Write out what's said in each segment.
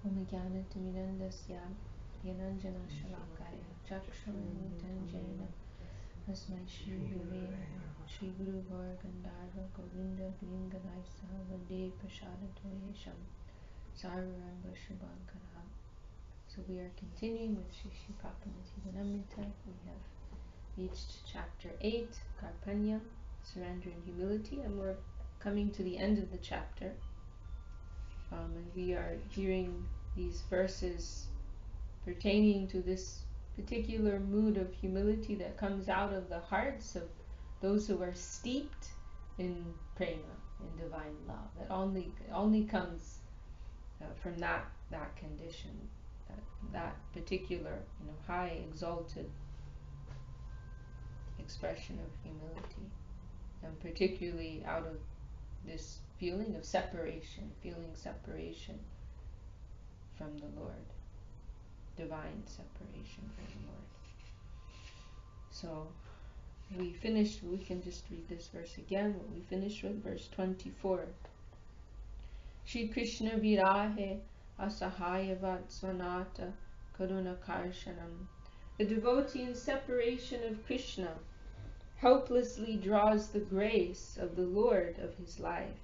Omigyanatimirandasya Yananjana Shalakaya Chakshuranitanjena Asmai Shri Gurve Shri Guru Vargandharva Govinda Gringadai Vande Prashadatoyesham Sarvaramba Shubhankara. So we are continuing with Shri Shri Prapanna-jivanamrtam. We have reached chapter 8, Karpanyam, surrender and humility, and we're coming to the end of the chapter. And we are hearing these verses pertaining to this particular mood of humility that comes out of the hearts of those who are steeped in prema, in divine love. That only comes from that condition, that particular, high exalted expression of humility, and particularly out of this feeling separation from the Lord, divine separation from the Lord. So we can just read this verse again. We finished with verse 24. Shri Krishna virahe asahayavat svanata karuna karshanam. The devotee in separation of Krishna helplessly draws the grace of the Lord of his life.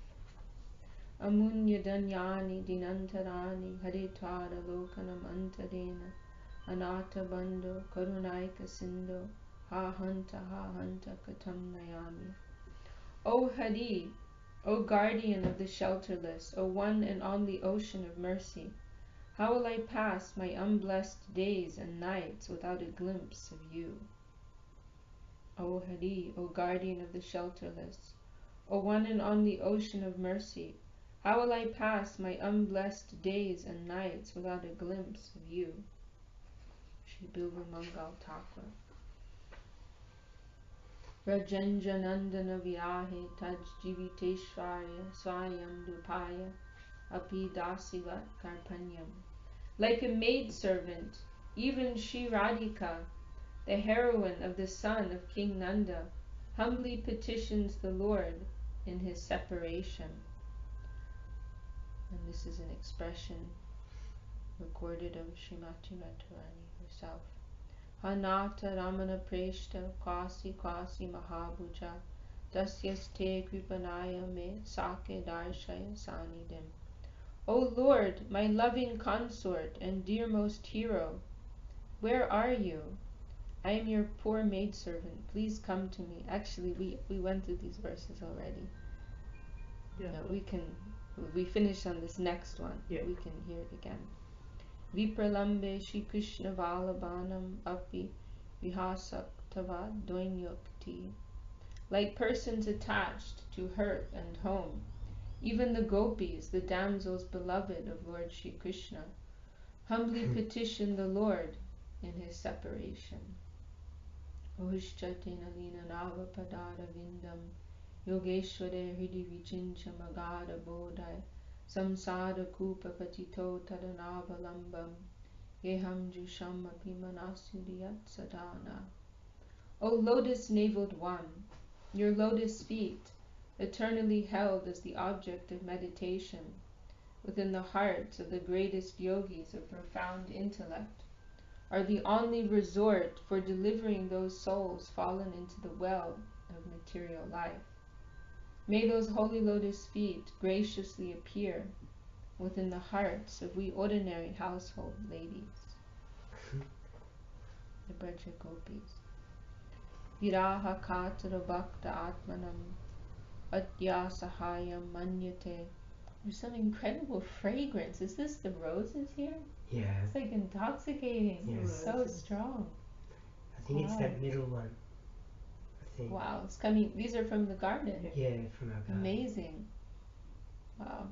Amunya danyani dinantarani haritvara lokanam antarena anata bandho karunaika sindho ha hanta katam nayami. O Hari, O guardian of the shelterless, O one and only ocean of mercy, how will I pass my unblessed days and nights without a glimpse of you? O Hari, O guardian of the shelterless, O one and only ocean of mercy, how will I pass my unblessed days and nights without a glimpse of you? Shri Bilva Mangal Thakur. Rajanjanandana virahe taj jiviteshvarya swayam dupaya api dasivat karpanyam. Like a maidservant, even Shri Radhika, the heroine of the son of King Nanda, humbly petitions the Lord in his separation. And this is an expression recorded of Srimati Radharani herself. Hanata Ramana Preshta Kwasi Mahabhuja Dasyaste Kripanaya Me Sake Darshaya Sanidim. O Lord, my loving consort and dearmost hero, where are you? I am your poor maidservant. Please come to me. Actually, we went through these verses already. Yeah. We finished on this next one. Yeah. We can hear it again. Vipralambe Shri Krishna Valabanam Api Vihasaktava Doinyukti. Like persons attached to hearth and home, even the gopis, the damsels beloved of Lord Shri Krishna, humbly petition the Lord in his separation. Ohishchatena lina nava padara vindam yogeshware hridi vichincha magada bodhai samsara kupa patito tadanava yeham jusham apimanasudiyat sadhana. O lotus-naveled one, your lotus feet, eternally held as the object of meditation within the hearts of the greatest yogis of profound intellect, are the only resort for delivering those souls fallen into the well of material life. May those holy lotus feet graciously appear within the hearts of we ordinary household ladies, the Braja Gopis. Viraha katara bhakta atmanam atya sahayam manyate. There's some incredible fragrance. Is this the roses here? Yeah. It's like intoxicating. Yeah. It's so strong. I think it's that middle one. I think. Wow, it's coming. These are from the garden. Yeah, from our garden. Amazing. Wow.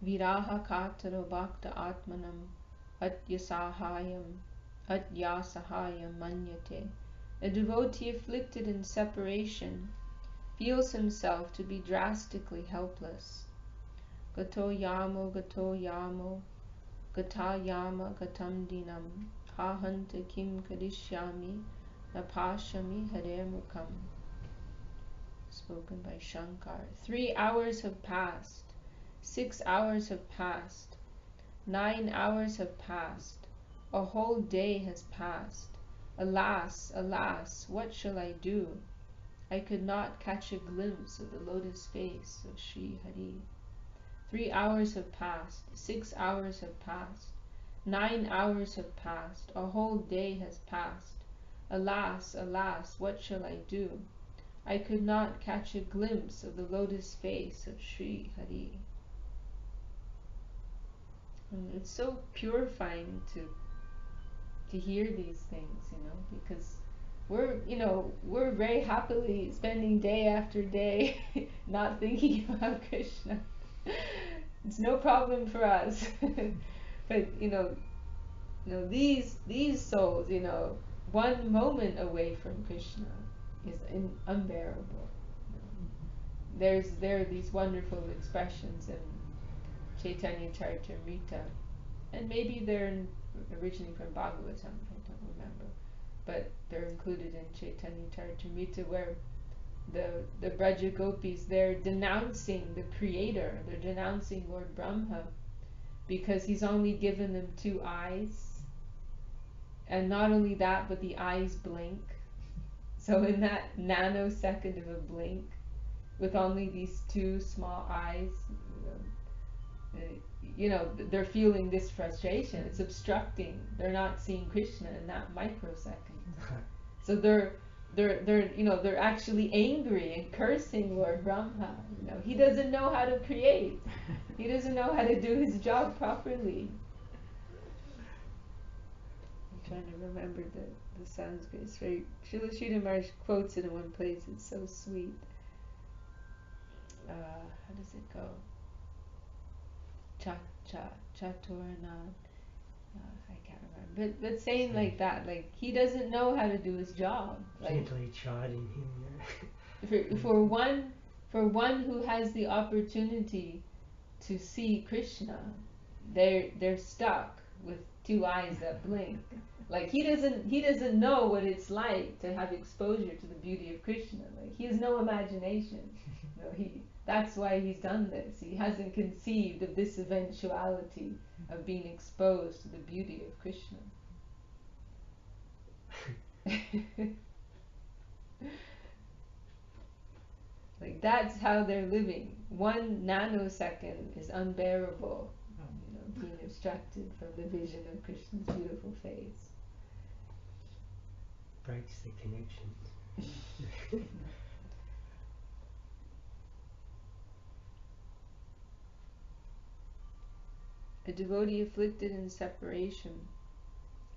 Viraha kataro bhakta atmanam atyasahayam manyate. A devotee afflicted in separation feels himself to be drastically helpless. Gato yamo gata yama gatam dinam ha hanta kim kadishyami napashami hare mukam. Spoken by Shankar. 3 hours have passed. 6 hours have passed. 9 hours have passed. A whole day has passed. Alas, alas, what shall I do? I could not catch a glimpse of the lotus face of Sri Hari. 3 hours have passed. 6 hours have passed. 9 hours have passed. A whole day has passed. Alas, alas, what shall I do? I could not catch a glimpse of the lotus face of Sri Hari. And it's so purifying to hear these things, because we're very happily spending day after day not thinking about Krishna. It's no problem for us. But these souls, one moment away from Krishna is unbearable. There are these wonderful expressions in Chaitanya Charitamrita, and maybe they're originally from Bhagavatam, I don't remember, but they're included in Chaitanya Charitamrita, where the Braja Gopis, they're denouncing the creator, they're denouncing Lord Brahma, because he's only given them 2 eyes, and not only that, but the eyes blink. So in that nanosecond of a blink, with only these 2 small eyes, they're feeling this frustration. It's obstructing. They're not seeing Krishna in that microsecond. So they're actually angry and cursing Lord Brahma. He doesn't know how to create. He doesn't know how to do his job properly. I'm trying to remember the Sanskrit. It's very, Srila Sridhar Maharaj quotes it in one place. It's so sweet. How does it go? Chaturana. I can't remember. But saying like that, like he doesn't know how to do his job. Gently chiding him. For one who has the opportunity to see Krishna, they're stuck with 2 eyes that blink. Like he doesn't know what it's like to have exposure to the beauty of Krishna. Like he has no imagination. That's why he's done this. He hasn't conceived of this eventuality of being exposed to the beauty of Krishna. Like that's how they're living. 1 nanosecond is unbearable, being obstructed from the vision of Krishna's beautiful face. Breaks the connection. A devotee afflicted in separation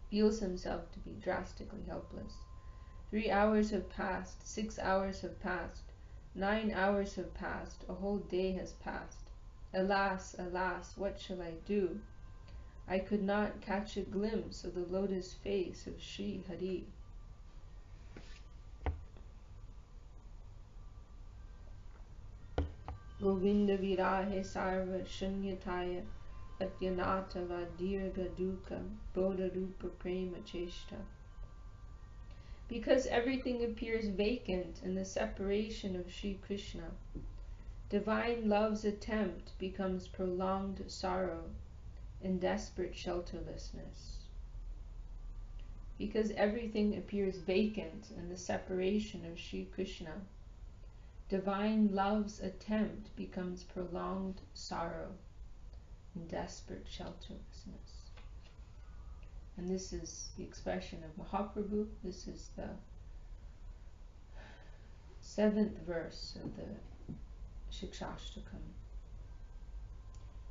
feels himself to be drastically helpless. 3 hours have passed, 6 hours have passed, 9 hours have passed, a whole day has passed. Alas, alas, what shall I do? I could not catch a glimpse of the lotus face of Sri Hari. Govinda virahe sarva shunyataya atyanata vadirga dukkha bodha rupa prema cheshta. Because everything appears vacant in the separation of Sri Krishna, divine love's attempt becomes prolonged sorrow and desperate shelterlessness. Because everything appears vacant in the separation of Sri Krishna, divine love's attempt becomes prolonged sorrow and desperate shelterlessness. And this is the expression of Mahaprabhu. This is the 7th verse of the Shikshashtakam.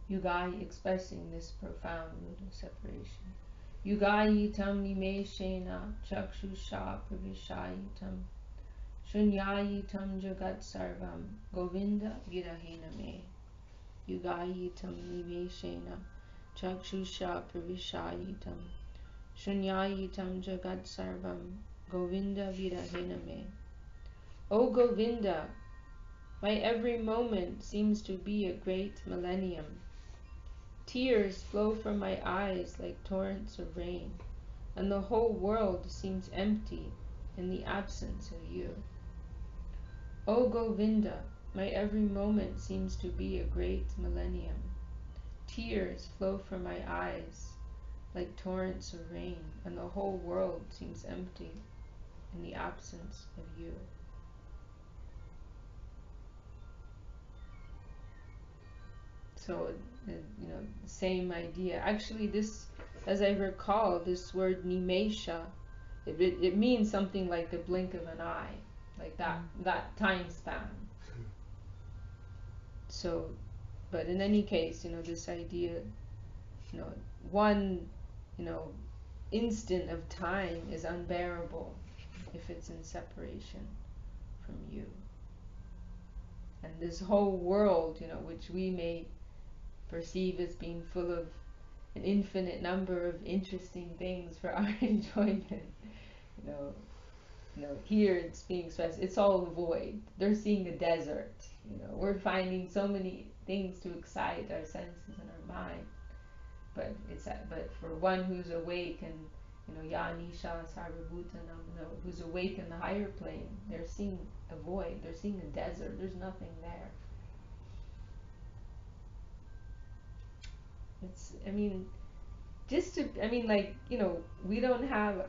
Yugai, expressing this profound mood of separation. Yugai tam nimeshena chakshusha pravishayitam shunyayitam jagat sarvam govinda virahena me. Yugai tam nimeshena chakshusha pravishayitam shunyayitam jagat sarvam govinda virahena me. O Govinda, my every moment seems to be a great millennium. Tears flow from my eyes like torrents of rain, and the whole world seems empty in the absence of you. O Govinda, My every moment seems to be a great millennium. Tears flow from my eyes like torrents of rain, and the whole world seems empty in the absence of you. So, the same idea. Actually, this, as I recall, this word nimesha, it means something like the blink of an eye, like that time span. So, but in any case, this idea, one, instant of time is unbearable if it's in separation from you. And this whole world, which we may perceive as being full of an infinite number of interesting things for our enjoyment, here it's being stressed. It's all void. They're seeing a desert. We're finding so many things to excite our senses and our mind. But for one who's awake and Yanisha Sarvabhutanam, who's awake in the higher plane, they're seeing a void. They're seeing a desert. There's nothing there.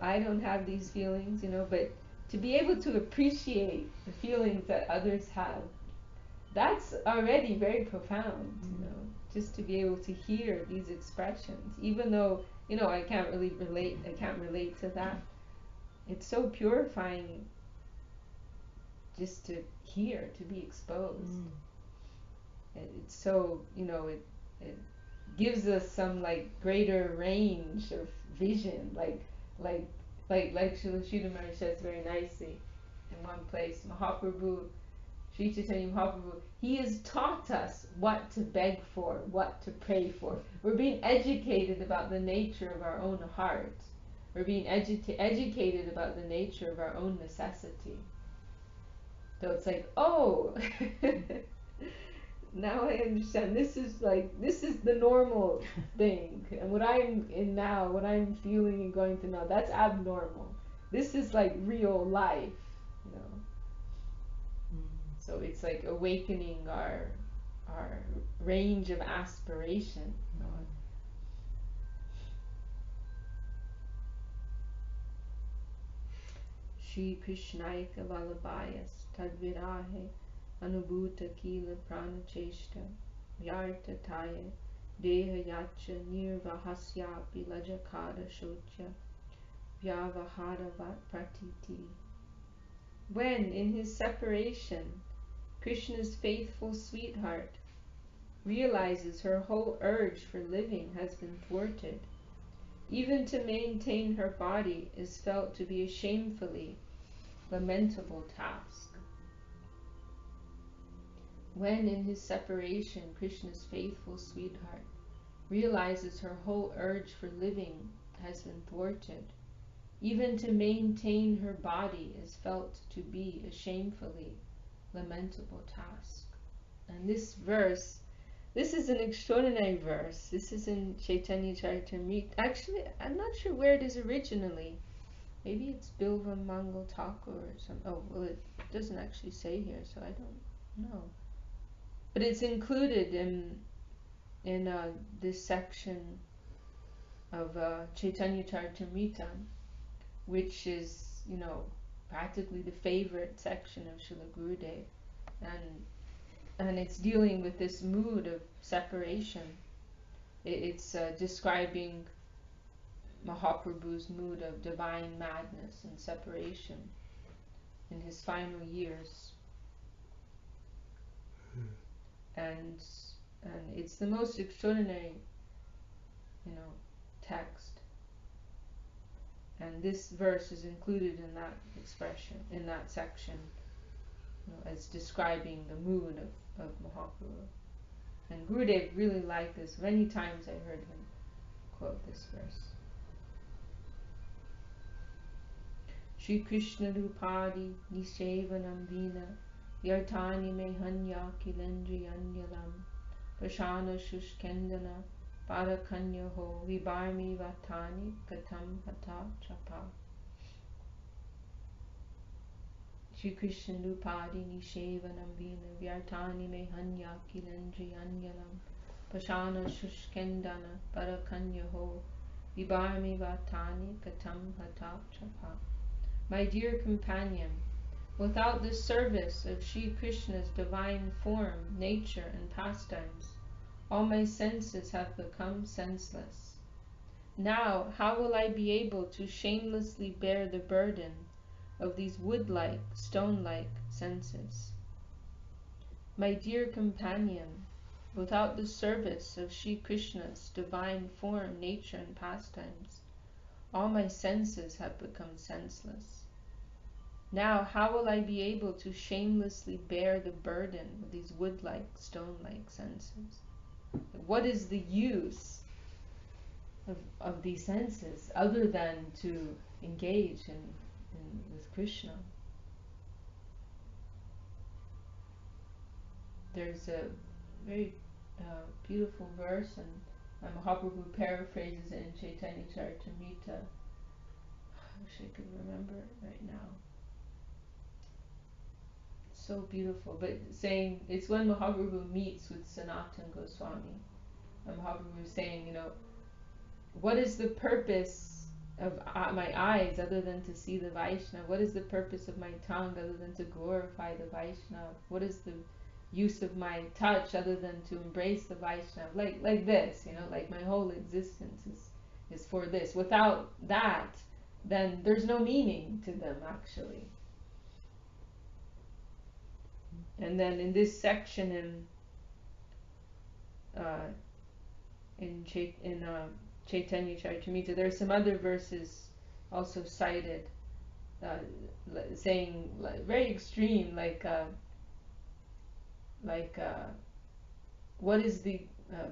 I don't have these feelings, but to be able to appreciate the feelings that others have, that's already very profound, just to be able to hear these expressions, even though, I can't relate to that. It's so purifying just to hear, to be exposed. It's so, it gives us some greater range of vision, like Srila Maharaj says very nicely in one place, Mahaprabhu, Sri Chaitanya Mahaprabhu, he has taught us what to beg for, what to pray for. We're being educated about the nature of our own heart. We're being educated about the nature of our own necessity. So it's like, oh, now I understand. This is the normal thing, and what I'm in now, what I'm feeling and going through now, that's abnormal. This is real life, So it's awakening our range of aspiration. Shri Krishnaika Vallabhayas Tadvirahe Anubhuta Kila Pranacheshta Vyartataya Deha Yacha Nirvahasyapi Lajakara Shocha Vyavaharavat Pratiti. When, in his separation, Krishna's faithful sweetheart realizes her whole urge for living has been thwarted, even to maintain her body is felt to be a shamefully lamentable task. When, in his separation, Krishna's faithful sweetheart realizes her whole urge for living has been thwarted, even to maintain her body is felt to be a shamefully lamentable task. And this verse, this is an extraordinary verse. This is in Chaitanya Charitamrita. Actually, I'm not sure where it is originally. Maybe it's Bilva Mangal Thakur or something. Oh, well, it doesn't actually say here, so I don't know. But it's included in this section of Chaitanya Charitamrita, which is, practically the favorite section of Srila Gurudev. And it's dealing with this mood of separation. It's describing Mahaprabhu's mood of divine madness and separation in his final years. And it's the most extraordinary, text. And this verse is included in that expression, in that section, as describing the mood of Mahaprabhu. And Gurudev really liked this. Many times I heard him quote this verse. Shri Krishna Rupadi Nisevanam Vina Yartani Mehanya Kilendriyanyalam Prashana Shushkendana Parakanya Ho Vibarmi Vatani Katam Hata Chapa. Shri Krishna Nupadini Shevanam Vina Vyartani Me Hanya Kilendri Anyanam Pashana Shushkendana Parakanya Ho Vibarmi Vatani Katam Hatak Chapa. My dear companion, without the service of Shri Krishna's divine form, nature, and pastimes, all my senses have become senseless. Now, how will I be able to shamelessly bear the burden of these wood-like, stone-like senses? My dear companion, without the service of Shri Krishna's divine form, nature, and pastimes, all my senses have become senseless. Now, how will I be able to shamelessly bear the burden of these wood-like, stone-like senses? What is the use of these senses other than to engage with Krishna? There's a very beautiful verse, and Mahaprabhu paraphrases it in Chaitanya Charitamrita. I wish I could remember it right now. So beautiful, but saying it's when Mahaprabhu meets with Sanatana Goswami, and Mahaprabhu is saying, what is the purpose of my eyes other than to see the Vaishnava? What is the purpose of my tongue other than to glorify the Vaishnava? What is the use of my touch other than to embrace the Vaishnava? Like this, like my whole existence is for this. Without that, then there's no meaning to them actually. And then in this section in Chaitanya Charitamrita, there are some other verses also cited, saying very extreme, what is the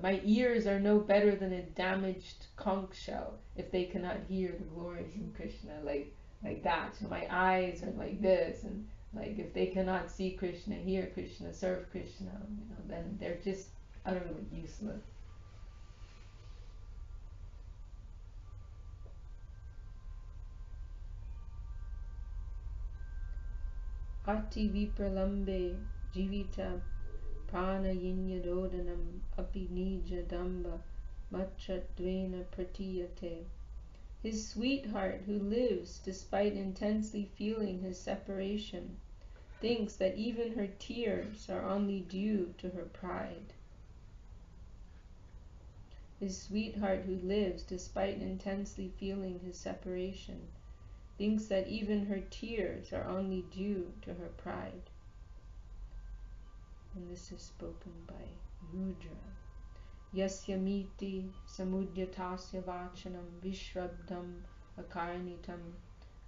my ears are no better than a damaged conch shell if they cannot hear the glories of Krishna, like that. So my eyes are like this, and like if they cannot see Krishna, hear Krishna, serve Krishna, then they're just utterly useless. Ati vipralambe jivita pranayinya api nija damba matratdvena pratiyate. His sweetheart, who lives despite intensely feeling his separation, thinks that even her tears are only due to her pride. His sweetheart, who lives despite intensely feeling his separation, thinks that even her tears are only due to her pride. And this is spoken by Rudra. Yasyamiti samudyatasya vachanam vishrabdam akarnitam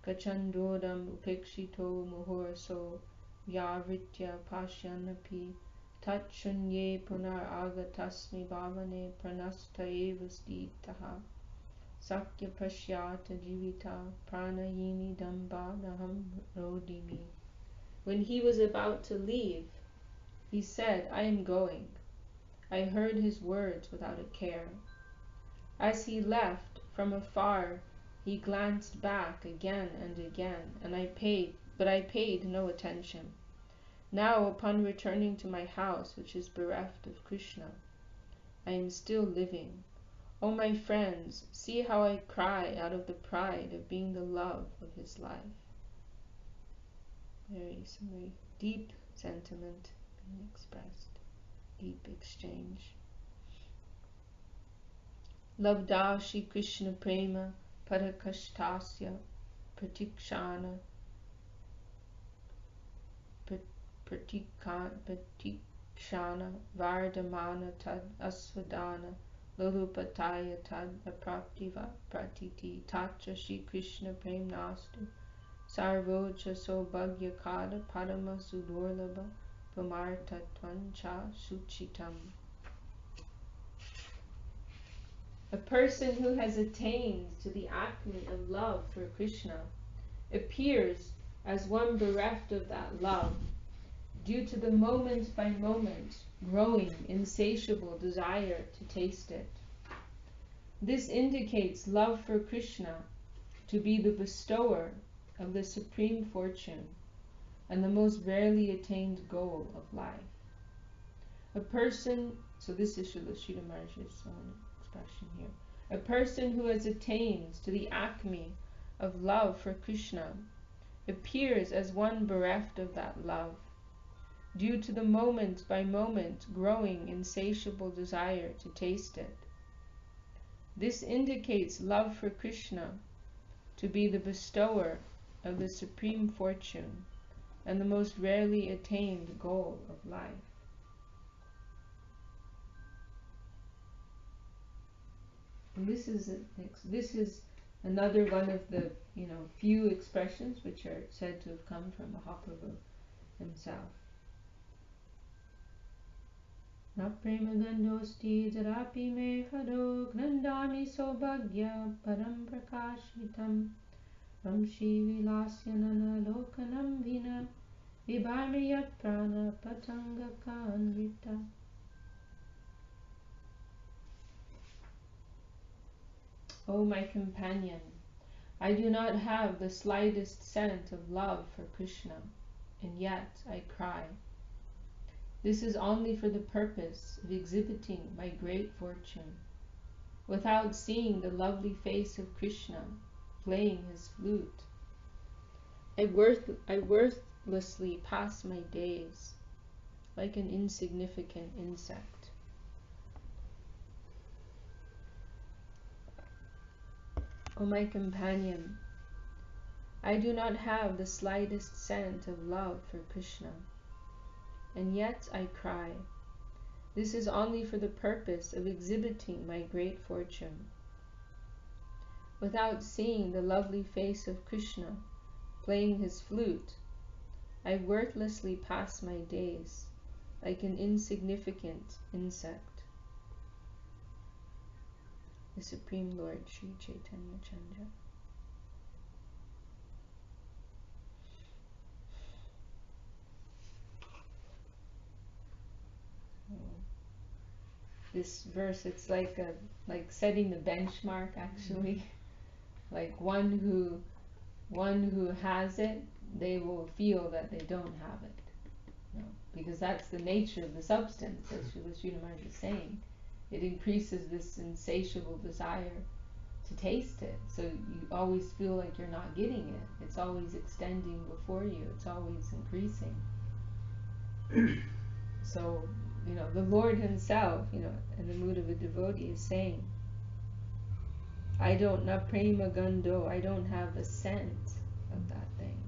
kachandodam upekshito muhurso vyavritya pashyanapi tatshunye punar agatasmi bhavane pranasta evastitaha sakya pashyata jivita pranayini damba naham rodimi. When he was about to leave, he said, I am going. I heard his words without a care. As he left, from afar, he glanced back again and again, but I paid no attention. Now, upon returning to my house, which is bereft of Krishna, I am still living. O my friends, see how I cry out of the pride of being the love of his life. Some very deep sentiment being expressed. Deep exchange. Labda Shri Krishna Prema Parakashtasya Pratikshana Vardamana Tad Asvadana Lolupataya Tad Apraptiva Pratiti Tatra Shri Krishna Prem Nastu Sarvocha Sobhagya Kada Padama Sudorlaba Pamartatvancha Suchitam. A person who has attained to the acme of love for Krishna appears as one bereft of that love due to the moment by moment growing insatiable desire to taste it. This indicates love for Krishna to be the bestower of the supreme fortune, and the most rarely attained goal of life. A person, so this is Srila Maharaj's own expression here, a person who has attained to the acme of love for Krishna appears as one bereft of that love, due to the moment by moment growing insatiable desire to taste it. This indicates love for Krishna to be the bestower of the supreme fortune and the most rarely attained goal of life. And this is another one of the few expressions which are said to have come from Mahaprabhu himself. Na prema gandosti jarapi me hado gnandami sobhagya param prakashitam ramshi vilasyanana lokanam vina vibharmiyat prana patanga kanvita. O my companion, I do not have the slightest scent of love for Krishna, and yet I cry. This is only for the purpose of exhibiting my great fortune. Without seeing the lovely face of Krishna playing his flute, I worthlessly pass my days like an insignificant insect. O my companion, I do not have the slightest scent of love for Krishna, and yet I cry. This is only for the purpose of exhibiting my great fortune. Without seeing the lovely face of Krishna playing his flute, I worthlessly pass my days like an insignificant insect. The Supreme Lord Sri Chaitanya Chandra. This verse, it's like setting the benchmark actually. Like one who has it, they will feel that they don't have it. Because that's the nature of the substance, as Srila Maharaj is saying. It increases this insatiable desire to taste it. So you always feel like you're not getting it. It's always extending before you. It's always increasing. So, the Lord himself, in the mood of a devotee is saying, I don't na prema gando, I don't have the scent of that thing.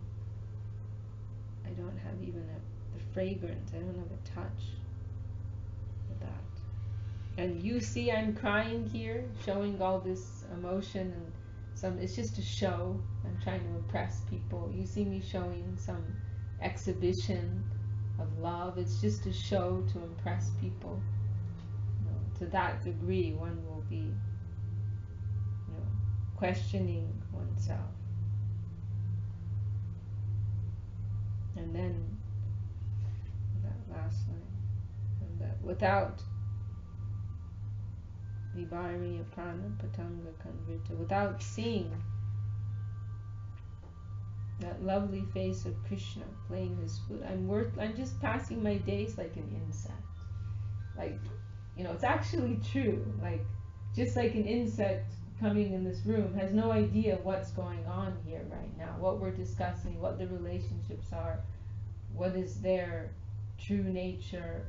I don't have even the fragrance, I don't have a touch of that. And you see I'm crying here, showing all this emotion and it's just a show. I'm trying to impress people. You see me showing some exhibition of love. It's just a show to impress people. To that degree, one will be, questioning oneself. And then that last line, and that without Vibharmiya Prana Patanga Kanvrita, without seeing that lovely face of Krishna playing his flute, I'm just passing my days like an insect. Like, it's actually true. Like, just like an insect coming in this room has no idea what's going on here right now, what we're discussing, what the relationships are, what is their true nature.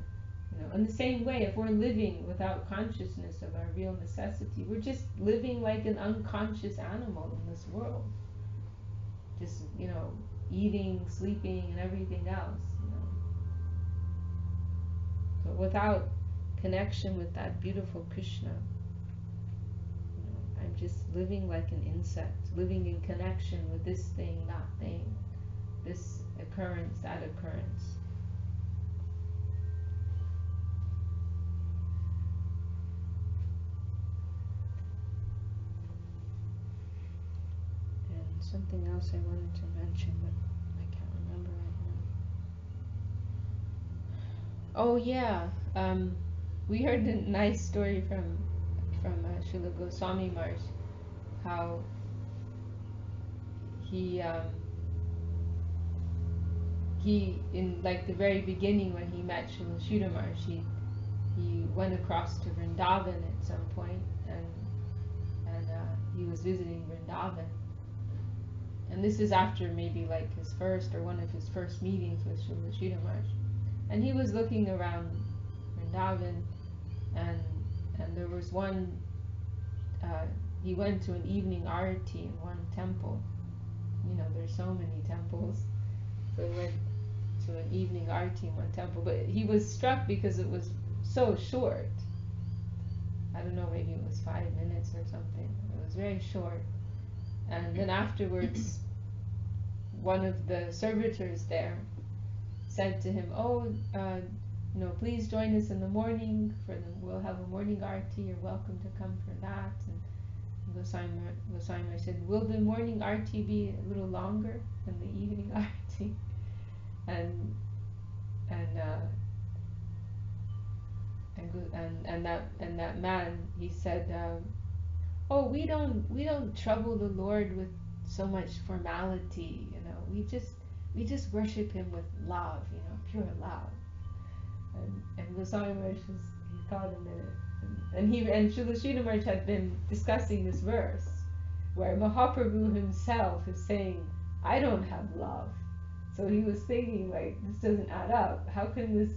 In the same way, if we're living without consciousness of our real necessity, we're just living like an unconscious animal in this world. Just, eating, sleeping, and everything else, But without connection with that beautiful Krishna, I'm just living like an insect, living in connection with this thing, that thing, this occurrence, that occurrence. And something else I wanted to mention, but I can't remember right now. Oh yeah, we heard a nice story from Srila Goswami Maharaj, how he he, in like the very beginning when he met Srila Maharshi, he went across to Vrindavan at some point, and he was visiting Vrindavan. And this is after maybe like his first or one of his first meetings with Srila Maharshi. And he was looking around Vrindavan, and there was one. He went to an evening arati in one temple. You know, there's so many temples. So he went to an evening arati in one temple, but he was struck because it was so short. I don't know, maybe it was 5 minutes or something. It was very short. And then afterwards, one of the servitors there said to him, "Oh, please join us in the morning we'll have a morning arati. You're welcome to come for that." And Goswami said, "Will the morning arati be a little longer than the evening arati?" And that man, he said, "Oh, we don't trouble the Lord with so much formality. We just worship Him with love. Pure love." And Goswami Maharaj he thought a minute, and Srila Sridhar Maharaj had been discussing this verse where Mahaprabhu himself is saying, "I don't have love." So he was thinking, like, this doesn't add up. How can this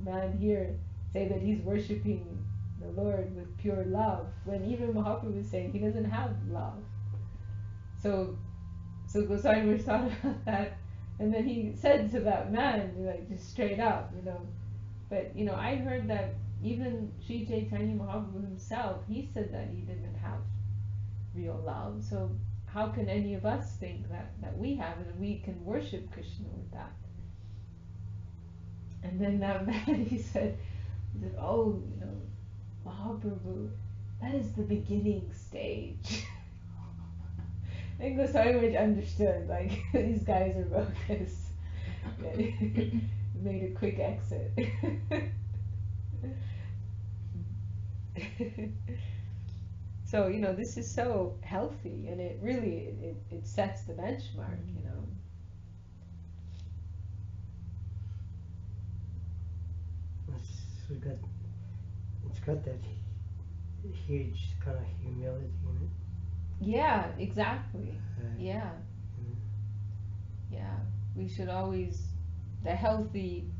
man here say that he's worshipping the Lord with pure love when even Mahaprabhu is saying he doesn't have love? So Goswami Maharaj thought about that, and then he said to that man, like, just straight up, But I heard that even Sri Chaitanya Mahaprabhu himself, he said that he didn't have real love. So how can any of us think that we have it and we can worship Krishna with that? And then that man, he said, "Oh, Mahaprabhu, that is the beginning stage." And Goswami Maharaj understood, like, these guys are bogus. Made a quick exit. So this is so healthy, and it really it sets the benchmark. It's got that huge kind of humility in it. Yeah, exactly. Yeah. We should always, the healthy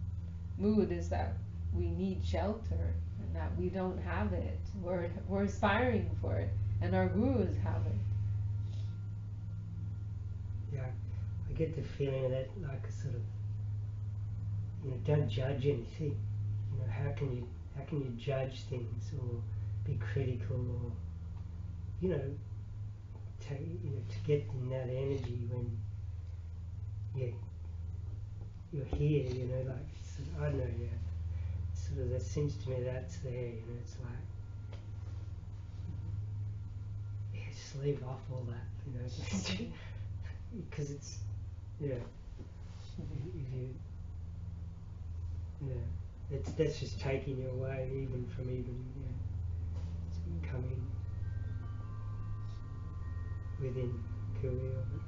mood is that we need shelter and that we don't have it. We're aspiring for it, and our gurus have it. Yeah, I get the feeling that, like, a sort of, don't judge anything. How can you judge things or be critical or to get in that energy when you're here, like, I don't know, sort of, that seems to me that's there, it's like, just leave off all that, because it's, if you, that's just taking you away even from coming within Kuri of it.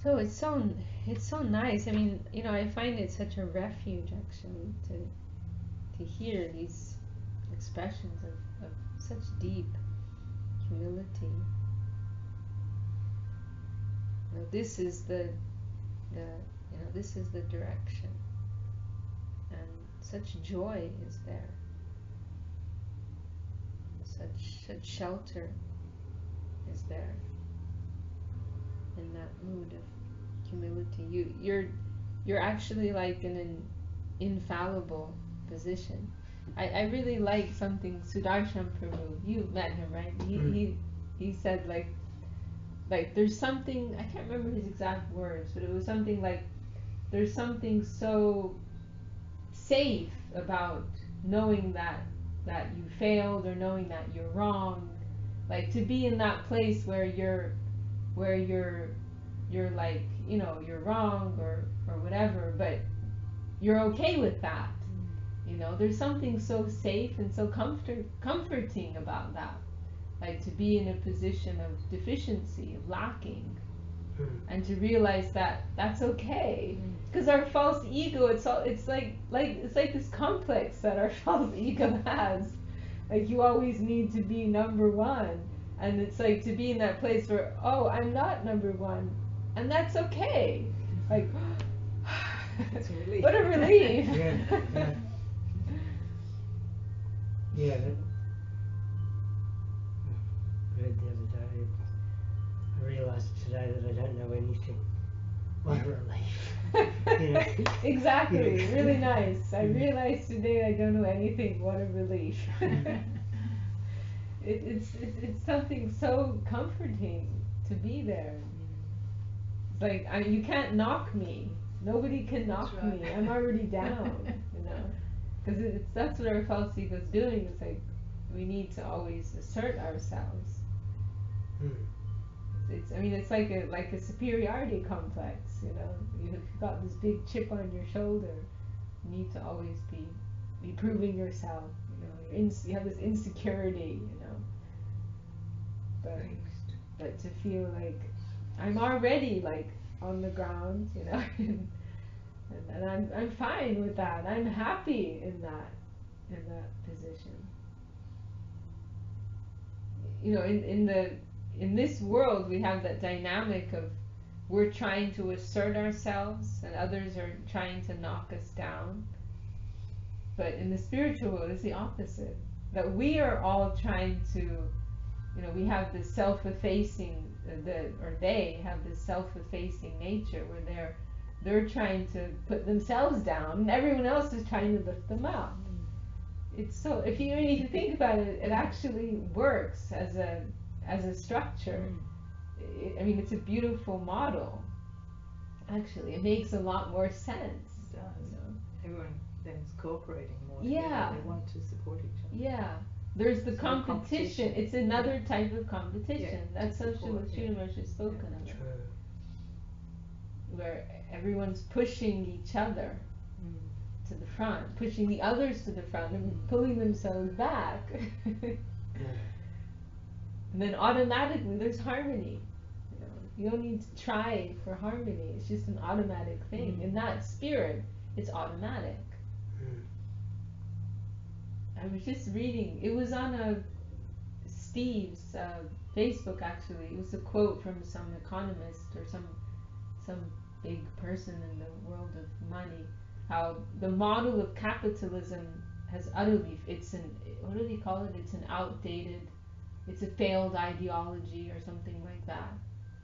So it's so nice. I mean, I find it such a refuge actually to hear these expressions of such deep humility. This is the this is the direction, and such joy is there. Such shelter is there in that mood of humility. You're actually like in an infallible position. I really like something Sudarshan Prabhu. You met him, right? He said like there's something, I can't remember his exact words, but it was something like there's something so safe about knowing that you failed or knowing that you're wrong, like to be in that place where you're like you're wrong or whatever, but you're okay with that. There's something so safe and so comforting about that. like to be in a position of deficiency, of lacking, Mm. and to realize that that's okay, because our false ego, it's like this complex that our false ego has, like you always need to be number one, and it's like to be in that place where, oh, I'm not number one, and that's okay, like It's a relief. what a relief. Yeah, yeah. Yeah, that, I read the other day, I realised today that I don't know anything. What a relief. You know? Exactly, Yeah. really nice. I realized today I don't know anything. What a relief. It's something so comforting to be there. It's like you can't knock me. Nobody can knock That's right. me. I'm already down. Because that's what our false ego is doing. It's like we need to always assert ourselves. Mm. It's like a superiority complex. You've got this big chip on your shoulder. You need to always be proving yourself. You have this insecurity. But to feel like I'm already like on the ground, and I'm fine with that. I'm happy in that position. In this world we have that dynamic of we're trying to assert ourselves and others are trying to knock us down. But in the spiritual world it's the opposite. That we are all trying to, we have this self-effacing, they have this self-effacing nature where they're trying to put themselves down and everyone else is trying to lift them up. It's so, if you think about it, it actually works as a structure. It's a beautiful model. Actually, it makes a lot more sense. It does. Everyone then is cooperating more Yeah. together. They want to support each other. Yeah. There's the It's no competition. competition. It's another type of competition. Yeah, That's to how support, Shulamit has spoken Yeah. of it. True. Where everyone's pushing each other to the front, pushing the others to the front, and pulling themselves back. Yeah. And then automatically there's harmony. You don't need to try for harmony. It's just an automatic thing. In that spirit, it's automatic. Mm. I was just reading. It was on Steve's Facebook actually. It was a quote from some economist or some big person in the world of money. How the model of capitalism has utterly, what do they call it? It's an outdated, it's a failed ideology or something like that.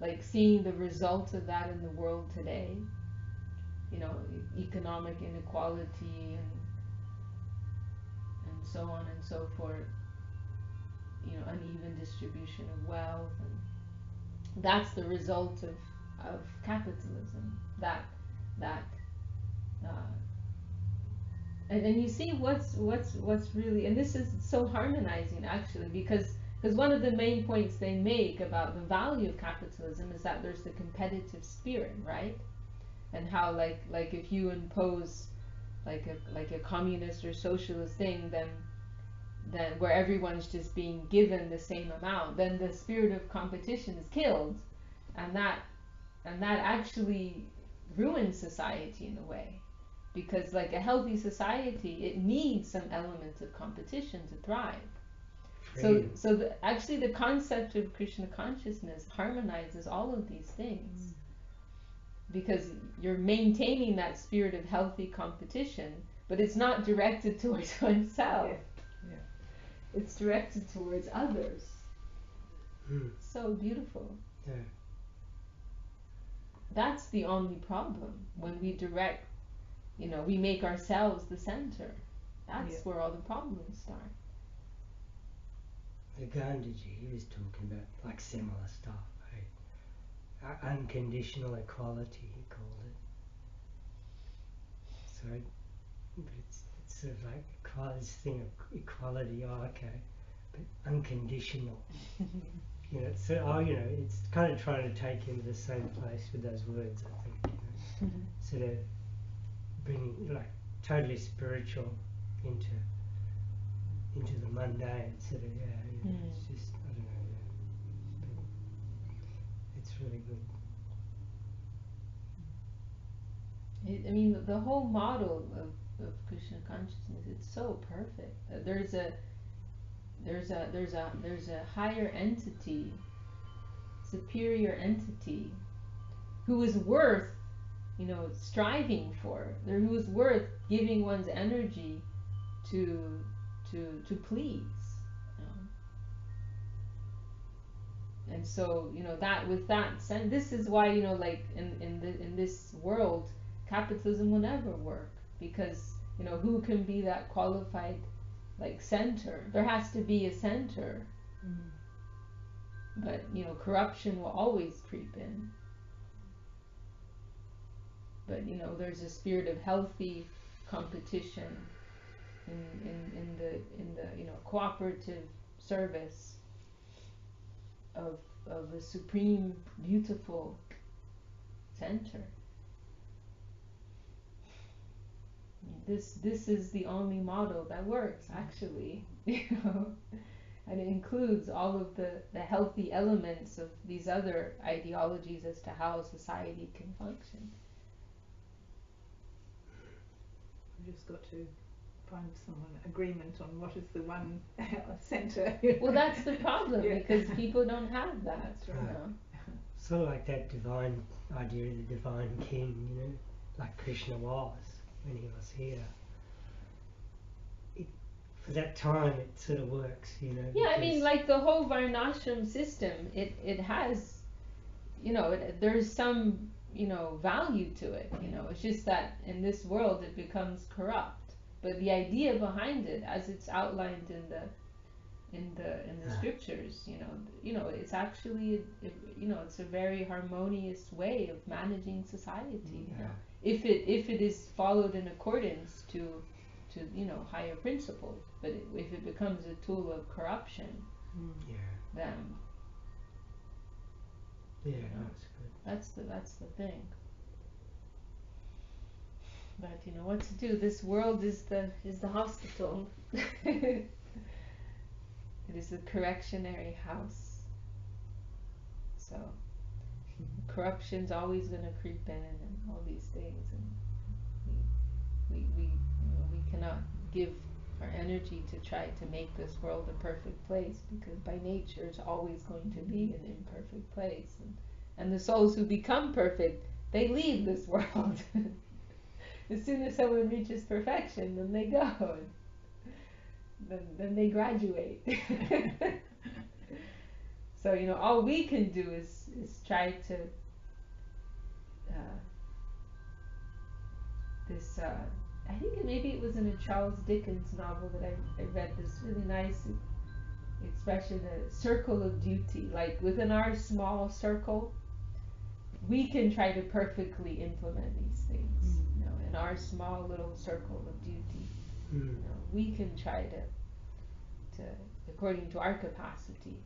Like seeing the results of that in the world today, economic inequality and so on and so forth, uneven distribution of wealth, and that's the result of capitalism. And then you see what's really, and this is so harmonizing actually, because one of the main points they make about the value of capitalism is that there's the competitive spirit, right? And how like if you impose like a communist or socialist thing, then where everyone's just being given the same amount, then the spirit of competition is killed, and that actually ruins society in a way, because like a healthy society, it needs some element of competition to thrive. So actually the concept of Krishna consciousness harmonizes all of these things, because you're maintaining that spirit of healthy competition, but it's not directed towards oneself. Yeah. It's directed towards others. So beautiful. Yeah. That's the only problem, when we direct, we make ourselves the center. That's where all the problems start. The Gandhiji, he was talking about like similar stuff, right? Unconditional equality, he called it. So, but it's sort of like this thing of equality, okay, but unconditional. It's kind of trying to take him to the same place with those words, I think. Sort of bringing like totally spiritual into the mundane, sort of, it's just, I don't know. really good. I mean, the whole model of Krishna consciousness, it's so perfect. There's a higher entity, superior entity, who is worth, striving for, or who is worth giving one's energy to please. And so, that with that sense, this is why, like in this world, capitalism will never work, because who can be that qualified, like, center? There has to be a center. But corruption will always creep in. But there's a spirit of healthy competition in the cooperative service of the supreme beautiful center. This is the only model that works, actually. And it includes all of the healthy elements of these other ideologies as to how society can function. We've just got to find someone agreement on what is the one centre. Well, that's the problem, Yeah. because people don't have that. That's right. Sort of like that divine idea of the divine king, like Krishna was when he was here. For that time, it sort of works, Yeah, I mean, like the whole Varnashram system, it has, there's some, value to it. It's just that in this world it becomes corrupt. But the idea behind it, as it's outlined in the scriptures, it's actually, it's a very harmonious way of managing society. If it is followed in accordance to higher principles. But if it becomes a tool of corruption, then that's good. that's the thing. But what to do? This world is the hospital. It is a correctionary house. So corruption's always going to creep in, and all these things, and we cannot give our energy to try to make this world a perfect place, because by nature it's always going to be an imperfect place, and the souls who become perfect, they leave this world. As soon as someone reaches perfection, then they go, then they graduate. So all we can do is try to I think maybe it was in a Charles Dickens novel that I read this really nice expression, a circle of duty. Like within our small circle, we can try to perfectly implement these things. In our small little circle of duty, we can try to according to our capacity,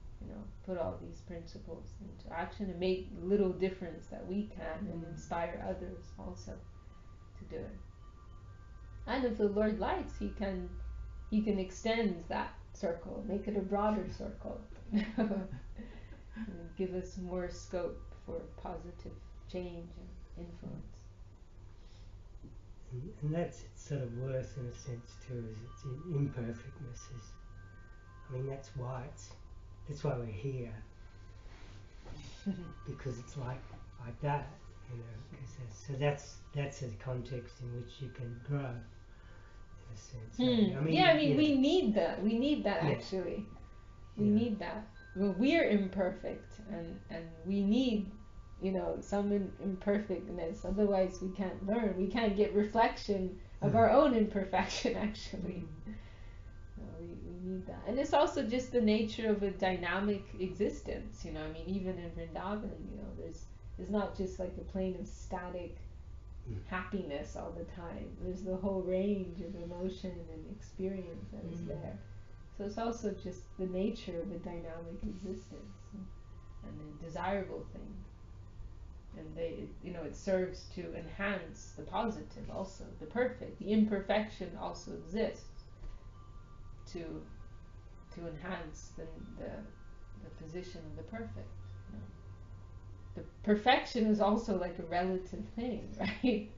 put all these principles into action and make little difference that we can, and inspire others also to do it. And if the Lord likes, he can extend that circle, make it a broader circle, and give us more scope for positive change and influence. And that's its sort of worth in a sense too, is its imperfectness. That's why we're here, because it's like that, so that's a context in which you can grow, in a sense. We need that. We need that, actually. We need that. Well, we're imperfect, and we need, some imperfectness. Otherwise, we can't learn. We can't get reflection of our own imperfection, actually. We need that. And it's also just the nature of a dynamic existence, even in Vrindavan, there's not just like a plane of static happiness all the time. There's the whole range of emotion and experience that is there. So it's also just the nature of a dynamic existence, and a desirable thing. And it serves to enhance the positive also, the perfect. The imperfection also exists to enhance the position of the perfect. the perfection is also like a relative thing, right? You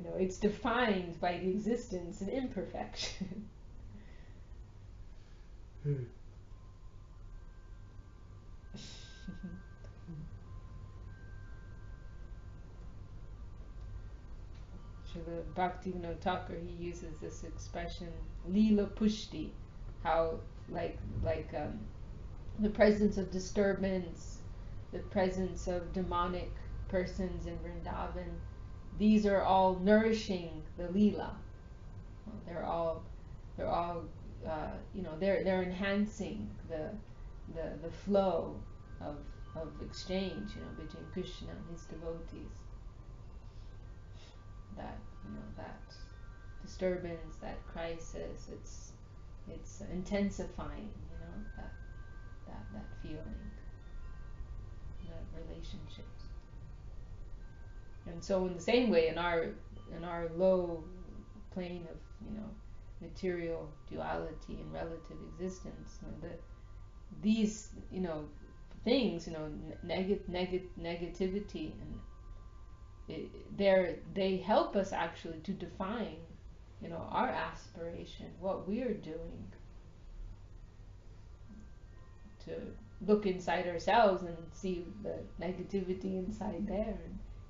know, it's defined by the existence of imperfection. Srila Bhaktivinoda Thakur, he uses this expression, Leela Pushti, how the presence of disturbance, the presence of demonic persons in Vrindavan, these are all nourishing the Leela. They're all they're enhancing the flow of exchange, between Krishna and his devotees. That that disturbance, that crisis, it's intensifying, that feeling, the relationships. And so in the same way, in our low plane of material duality and relative existence, these things, negativity, and they help us actually to define our aspiration, what we're doing, to look inside ourselves and see the negativity inside there,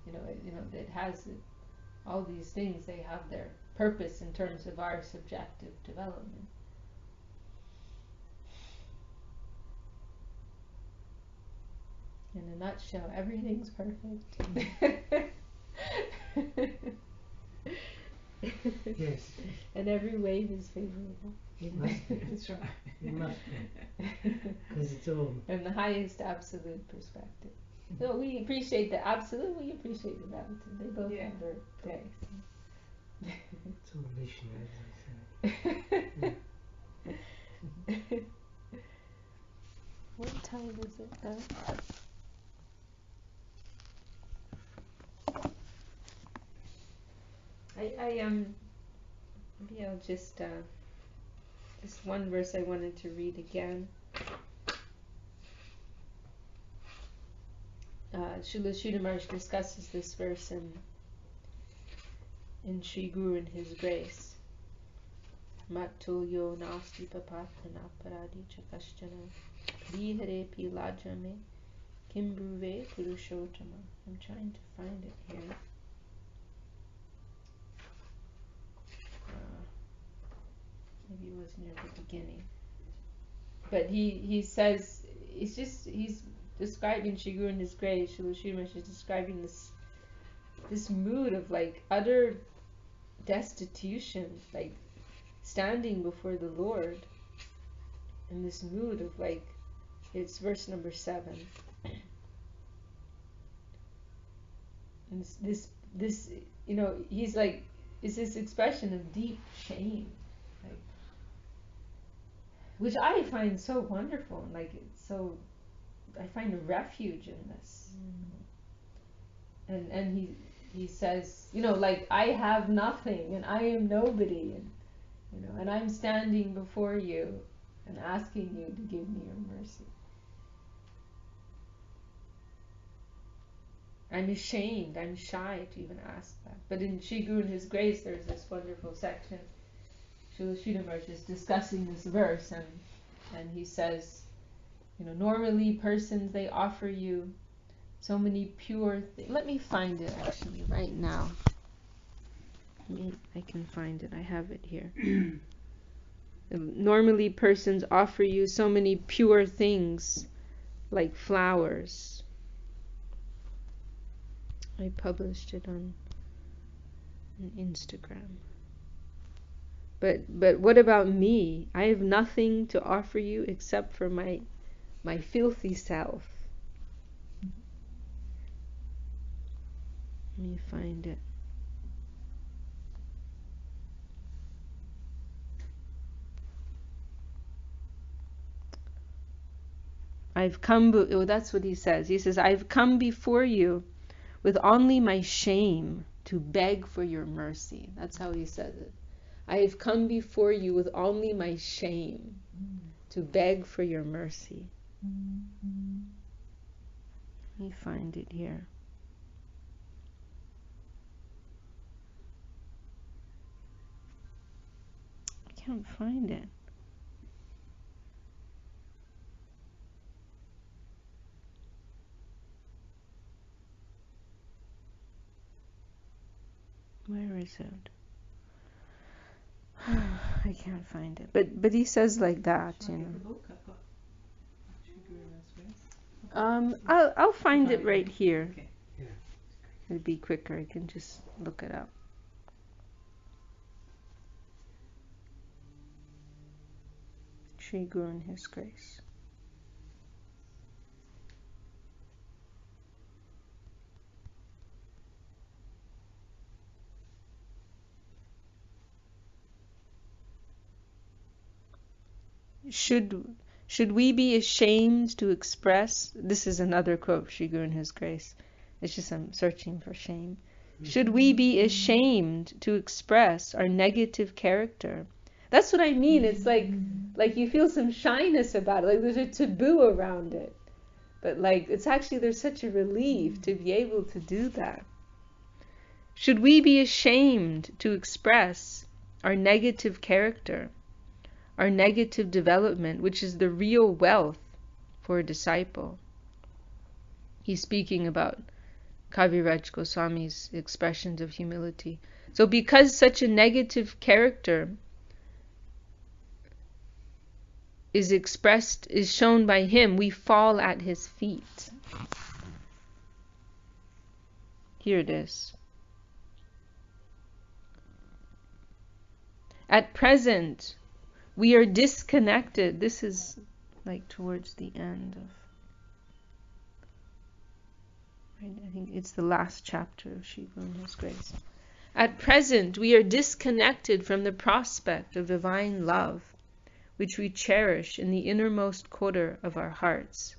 and it has all these things. They have their purpose in terms of our subjective development. In a nutshell, everything's perfect. Yes. And every wave is favorable. It must be. That's right. It must be. Because it's all... From the highest absolute perspective. So we appreciate the absolute, we appreciate the relative. They both have their place. It's all Vishnu, as I say. What time is it now? Maybe I'll just this one verse I wanted to read again. Srila Sridhar Maharaj discusses this verse in Sri Guru and His Grace. Matulyo nasti papatana paradi chakaschana prihare pilajame kimbruve purushottama. I'm trying to find it here. Maybe it was near the beginning. But he says, he's describing Sri Guru and His Grace. Srila Sridhar Maharaj is describing this mood of like utter destitution, like standing before the Lord in this mood of like, it's verse number 7. And this he's like, it's this expression of deep shame, like, which I find so wonderful, and like it's so, I find a refuge in this. And he says, like, I have nothing and I am nobody, and and I'm standing before you and asking you to give me your mercy. I'm ashamed, I'm shy to even ask that. But in Sri Guru and His Grace, there's this wonderful section. Srila Sridhar Maharaj is discussing this verse, and he says, normally persons, they offer you so many pure things. Let me find it actually right now. I can find it. I have it here. Normally persons offer you so many pure things like flowers. I published it on Instagram. But what about me? I have nothing to offer you except for my filthy self. Let me find it. That's what he says. He says, I've come before you with only my shame to beg for your mercy. That's how he says it. I have come before you with only my shame to beg for your mercy. Let me find it here. I can't find it. Where is it? I can't find it. But he says like that, you know. I'll find it right here. Okay. It'd be quicker. I can just look it up. Sri Guru and His Grace. Should we be ashamed to express? This is another quote, Sri Guru and His Grace. It's just I'm searching for shame. Should we be ashamed to express our negative character? That's what I mean. It's like you feel some shyness about it. Like there's a taboo around it. But like it's actually there's such a relief to be able to do that. Should we be ashamed to express our negative character? Our negative development, which is the real wealth for a disciple. He's speaking about Kaviraj Goswami's expressions of humility. So because such a negative character is shown by him, we fall at his feet. Here it is. At present, we are disconnected. This is like towards the end of, right? I think it's the last chapter of Sri Guru and His Grace. At present, we are disconnected from the prospect of divine love, which we cherish in the innermost quarter of our hearts.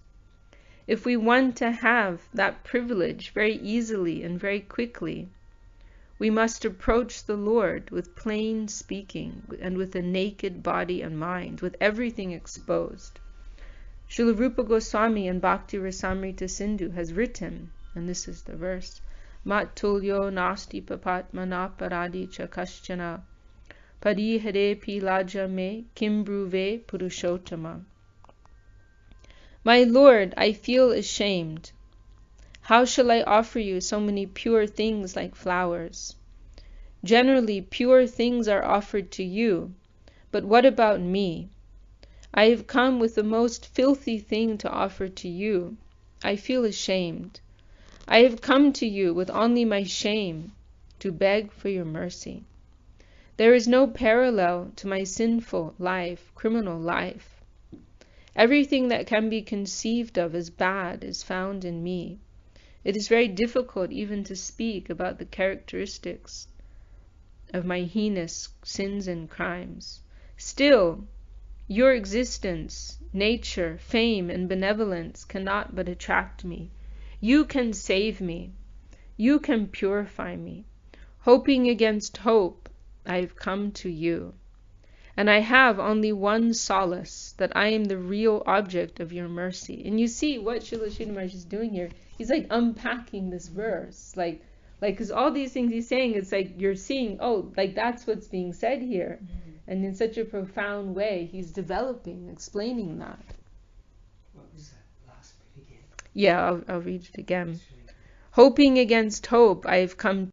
If we want to have that privilege very easily and very quickly, we must approach the Lord with plain speaking and with a naked body and mind, with everything exposed. Srila Rupa Goswami in Bhakti Rasamrita Sindhu has written, and this is the verse, Mat tulyo nasti papatmana paradi cha kaschana parihare pilaja me kimbruve purushottama. My Lord, I feel ashamed. How shall I offer you so many pure things like flowers? Generally, pure things are offered to you, but what about me? I have come with the most filthy thing to offer to you. I feel ashamed. I have come to you with only my shame to beg for your mercy. There is no parallel to my sinful life, criminal life. Everything that can be conceived of as bad is found in me. It is very difficult even to speak about the characteristics of my heinous sins and crimes. Still, your existence, nature, fame, and benevolence cannot but attract me. You can save me. You can purify me. Hoping against hope, I have come to you. And I have only one solace, that I am the real object of your mercy. And you see what Srila Sridhar Maharaj is doing here. He's like unpacking this verse. Like, because all these things he's saying, it's like you're seeing, oh, like that's what's being said here. Mm-hmm. And in such a profound way, he's developing, explaining that. What was that last bit again? Yeah, I'll read it again. Hoping against hope, I have come